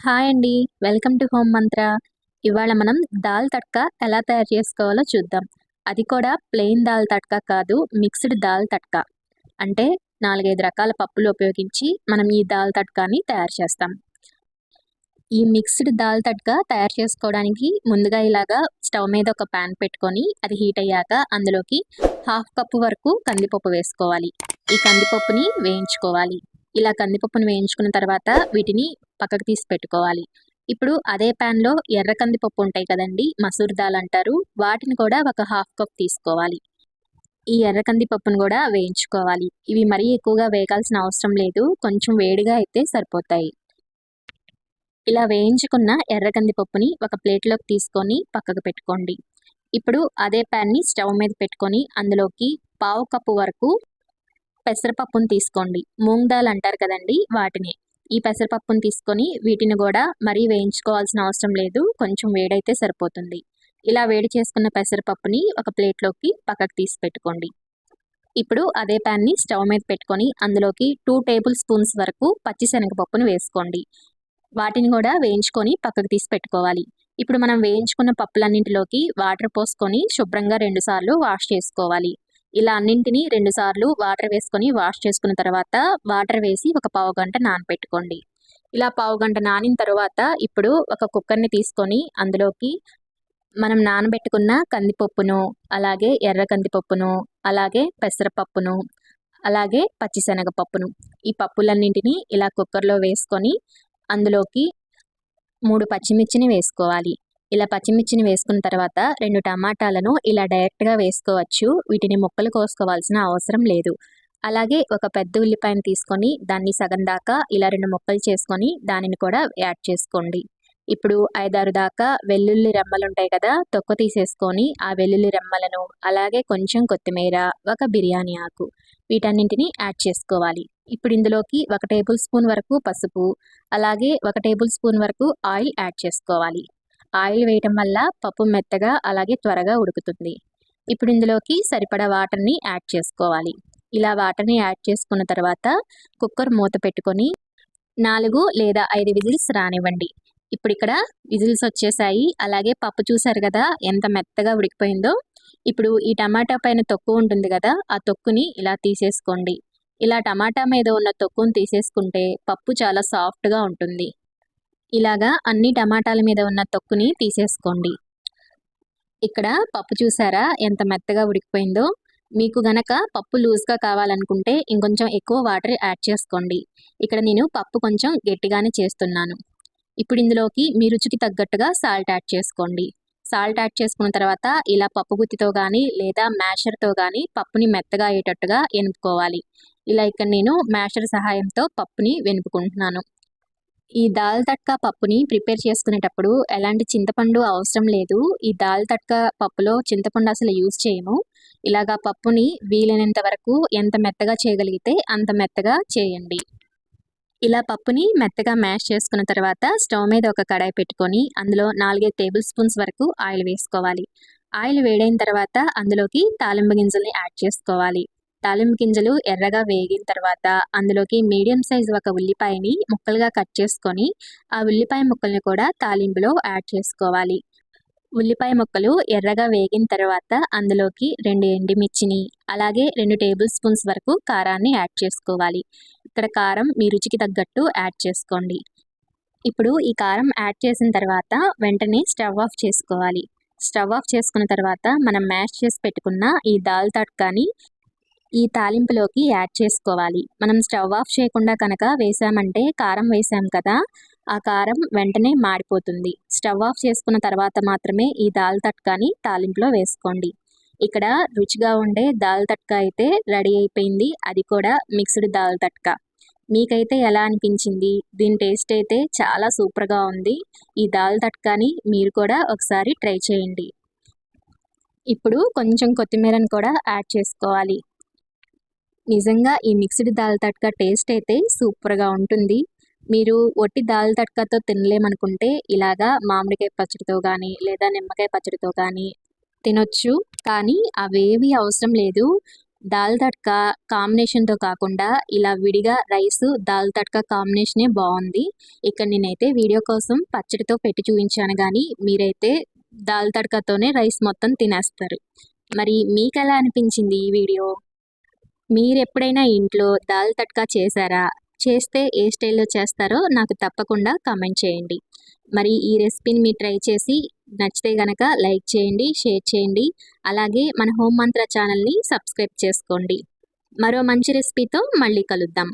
Hi అండి. Welcome to home మంత్ర. ఇవాళ మనం దాల్ తడ్కా ఎలా తయారు చేసుకోవాలో చూద్దాం. అది కూడా ప్లెయిన్ దాల్ తడ్కా కాదు, మిక్స్డ్ దాల్ తడ్కా. అంటే 4, 5 రకాల పప్పులు ఉపయోగించి మనం ఈ దాల్ తడ్కాని తయారు చేస్తాం. ఈ మిక్స్డ్ దాల్ తడ్కా తయారు చేసుకోవడానికి ముందుగా ఇలాగా స్టవ్ మీద ఒక పాన్ పెట్టుకొని అది హీట్ అయ్యాక అందులోకి 1/2 కప్పు వరకు కందిపప్పు వేసుకోవాలి. ఈ కందిపప్పుని వేయించుకోవాలి. ఇలా కందిపప్పుని వేయించుకున్న తర్వాత వీటిని పక్కకు తీసి పెట్టుకోవాలి. ఇప్పుడు అదే ప్యాన్లో ఎర్ర కందిపప్పు ఉంటాయి కదండి, మసూర్ దాల్ అంటారు, వాటిని కూడా ఒక 1/2 కప్ తీసుకోవాలి. ఈ ఎర్ర కందిపప్పును కూడా వేయించుకోవాలి. ఇవి మరీ ఎక్కువగా వేగాల్సిన అవసరం లేదు, కొంచెం వేడిగా అయితే సరిపోతాయి. ఇలా వేయించుకున్న ఎర్ర కందిపప్పుని ఒక ప్లేట్లోకి తీసుకొని పక్కకు పెట్టుకోండి. ఇప్పుడు అదే ప్యాన్ని స్టవ్ మీద పెట్టుకొని అందులోకి 1/4 కప్పు వరకు పెసరపప్పును తీసుకోండి. మూంగ్ దాల్ అంటారు కదండి, వాటిని. ఈ పెసరపప్పును తీసుకొని వీటిని కూడా మరీ వేయించుకోవాల్సిన అవసరం లేదు, కొంచెం వేడైతే సరిపోతుంది. ఇలా వేడి చేసుకున్న పెసరపప్పుని ఒక ప్లేట్లోకి పక్కకు తీసి పెట్టుకోండి. ఇప్పుడు అదే ప్యాన్ని స్టవ్ మీద పెట్టుకొని అందులోకి 2 టేబుల్ స్పూన్స్ వరకు పచ్చిశనగపప్పును వేసుకోండి. వాటిని కూడా వేయించుకొని పక్కకు తీసి పెట్టుకోవాలి. ఇప్పుడు మనం వేయించుకున్న పప్పులన్నింటిలోకి వాటర్ పోసుకొని శుభ్రంగా 2 సార్లు వాష్ చేసుకోవాలి. ఇలా అన్నింటినీ 2 సార్లు వాటర్ వేసుకొని వాష్ చేసుకున్న తర్వాత వాటర్ వేసి ఒక పావు గంట నానబెట్టుకోండి. ఇలా పావు గంట నానిన తర్వాత ఇప్పుడు ఒక కుక్కర్ని తీసుకొని అందులోకి మనం నానబెట్టుకున్న కందిపప్పును, అలాగే ఎర్ర కందిపప్పును, అలాగే పెసరపప్పును, అలాగే పచ్చిశనగపప్పును, ఈ పప్పులన్నింటినీ ఇలా కుక్కర్లో వేసుకొని అందులోకి 3 పచ్చిమిర్చిని వేసుకోవాలి. ఇలా పచ్చిమిర్చిని వేసుకున్న తర్వాత 2 టమాటాలను ఇలా డైరెక్ట్గా వేసుకోవచ్చు, వీటిని ముక్కలు కోసుకోవాల్సిన అవసరం లేదు. అలాగే ఒక పెద్ద ఉల్లిపాయను తీసుకొని దాన్ని సగం దాకా ఇలా 2 ముక్కలు చేసుకొని దానిని కూడా యాడ్ చేసుకోండి. ఇప్పుడు 5-6 దాకా వెల్లుల్లి రెమ్మలు ఉంటాయి కదా, తొక్క తీసేసుకొని ఆ వెల్లుల్లి రెమ్మలను, అలాగే కొంచెం కొత్తిమీర, ఒక బిర్యానీ ఆకు, వీటన్నింటినీ యాడ్ చేసుకోవాలి. ఇప్పుడు ఇందులోకి 1 టేబుల్ స్పూన్ వరకు పసుపు, అలాగే 1 టేబుల్ స్పూన్ వరకు ఆయిల్ యాడ్ చేసుకోవాలి. ఆయిల్ వేయటం వల్ల పప్పు మెత్తగా అలాగే త్వరగా ఉడుకుతుంది. ఇప్పుడు ఇందులోకి సరిపడా వాటర్ని యాడ్ చేసుకోవాలి. ఇలా వాటర్ని యాడ్ చేసుకున్న తర్వాత కుక్కర్ మూత పెట్టుకొని 4 లేదా 5 విజిల్స్ రానివ్వండి. ఇప్పుడు ఇక్కడ విజిల్స్ వచ్చేసాయి. అలాగే పప్పు చూసారు కదా ఎంత మెత్తగా ఉడికిపోయిందో. ఇప్పుడు ఈ టమాటా పైన తొక్కు ఉంటుంది కదా, ఆ తొక్కుని ఇలా తీసేసుకోండి. ఇలా టమాటా మీద ఉన్న తొక్కుని తీసేసుకుంటే పప్పు చాలా సాఫ్ట్గా ఉంటుంది. ఇలాగా అన్ని టమాటాల మీద ఉన్న తొక్కుని తీసేసుకోండి. ఇక్కడ పప్పు చూసారా ఎంత మెత్తగా ఉడికిపోయిందో. మీకు గనక పప్పు లూజ్గా కావాలనుకుంటే ఇంకొంచెం ఎక్కువ వాటర్ యాడ్ చేసుకోండి. ఇక్కడ నేను పప్పు కొంచెం గట్టిగానే చేస్తున్నాను. ఇప్పుడు ఇందులోకి మీ రుచికి తగ్గట్టుగా సాల్ట్ యాడ్ చేసుకోండి. సాల్ట్ యాడ్ చేసుకున్న తర్వాత ఇలా పప్పు గుత్తితో కానీ లేదా మ్యాషర్తో కానీ పప్పుని మెత్తగా అయ్యేటట్టుగా ఎనుపుకోవాలి. ఇలా ఇక్కడ నేను మ్యాషర్ సహాయంతో పప్పుని వెనుపుకుంటున్నాను. ఈ దాల్ తడ్కా పప్పుని ప్రిపేర్ చేసుకునేటప్పుడు ఎలాంటి చింతపండు అవసరం లేదు. ఈ దాల్ తడ్కా పప్పులో చింతపండు అసలు యూజ్ చేయము. ఇలాగా పప్పుని వీలైనంత వరకు ఎంత మెత్తగా చేయగలిగితే అంత మెత్తగా చేయండి. ఇలా పప్పుని మెత్తగా మ్యాష్ చేసుకున్న తర్వాత స్టవ్ మీద ఒక కడాయి పెట్టుకొని అందులో 4-5 టేబుల్ స్పూన్స్ వరకు ఆయిల్ వేసుకోవాలి. ఆయిల్ వేడైన తర్వాత అందులోకి తాలింపు గింజల్ని యాడ్ చేసుకోవాలి. తాలింపు గింజలు ఎర్రగా వేగిన తర్వాత అందులోకి మీడియం సైజు ఒక ఉల్లిపాయని ముక్కలుగా కట్ చేసుకొని ఆ ఉల్లిపాయ ముక్కల్ని కూడా తాలింపులో యాడ్ చేసుకోవాలి. ఉల్లిపాయ ముక్కలు ఎర్రగా వేగిన తర్వాత అందులోకి 2 ఎండుమిర్చిని, అలాగే 2 టేబుల్ స్పూన్స్ వరకు కారాన్ని యాడ్ చేసుకోవాలి. ఇక్కడ కారం మీ రుచికి తగ్గట్టు యాడ్ చేసుకోండి. ఇప్పుడు ఈ కారం యాడ్ చేసిన తర్వాత వెంటనే స్టవ్ ఆఫ్ చేసుకోవాలి. స్టవ్ ఆఫ్ చేసుకున్న తర్వాత మనం మ్యాష్ చేసి పెట్టుకున్న ఈ దాల్ తడ్కాని ఈ తాలింపులోకి యాడ్ చేసుకోవాలి. మనం స్టవ్ ఆఫ్ చేయకుండా కనుక వేసామంటే కారం వేసాం కదా, ఆ కారం వెంటనే మాడిపోతుంది. స్టవ్ ఆఫ్ చేసుకున్న తర్వాత మాత్రమే ఈ దాల్ తడ్కాని తాలింపులో వేసుకోండి. ఇక్కడ రుచిగా ఉండే దాల్ తడ్కా అయితే రెడీ అయిపోయింది, అది కూడా మిక్స్డ్ దాల్ తడ్కా. మీకైతే ఎలా అనిపించింది? దీని టేస్ట్ అయితే చాలా సూపర్గా ఉంది. ఈ దాల్ తడ్కాని మీరు కూడా ఒకసారి ట్రై చేయండి. ఇప్పుడు కొంచెం కొత్తిమీరను కూడా యాడ్ చేసుకోవాలి. నిజంగా ఈ మిక్స్డ్ దాల్ తడ్కా టేస్ట్ అయితే సూపర్గా ఉంటుంది. మీరు ఒట్టి దాల్ తడ్కాతో తినలేమనుకుంటే ఇలాగా మామిడికాయ పచ్చడితో కానీ లేదా నిమ్మకాయ పచ్చడితో కానీ తినొచ్చు. కానీ అవేవి అవసరం లేదు. దాల్ తడ్కా కాంబినేషన్తో కాకుండా ఇలా విడిగా రైస్ దాల్ తడ్కా కాంబినేషనే బాగుంది. ఇక్కడ నేనైతే వీడియో కోసం పచ్చడితో పెట్టి చూపించాను, కానీ మీరైతే దాల్ తడ్కాతోనే రైస్ మొత్తం తినేస్తారు. మరి మీకు ఎలా అనిపించింది ఈ వీడియో? మీరు ఎప్పుడైనా ఇంట్లో దాల్ తడ్కా చేశారా? చేస్తే ఏ స్టైల్లో చేస్తారో నాకు తప్పకుండా కామెంట్ చేయండి. మరి ఈ రెసిపీని మీరు ట్రై చేసి నచ్చితే గనక లైక్ చేయండి, షేర్ చేయండి. అలాగే మన హోమ్ మంత్ర ఛానల్ని సబ్స్క్రైబ్ చేసుకోండి. మరో మంచి రెసిపీతో మళ్ళీ కలుద్దాం.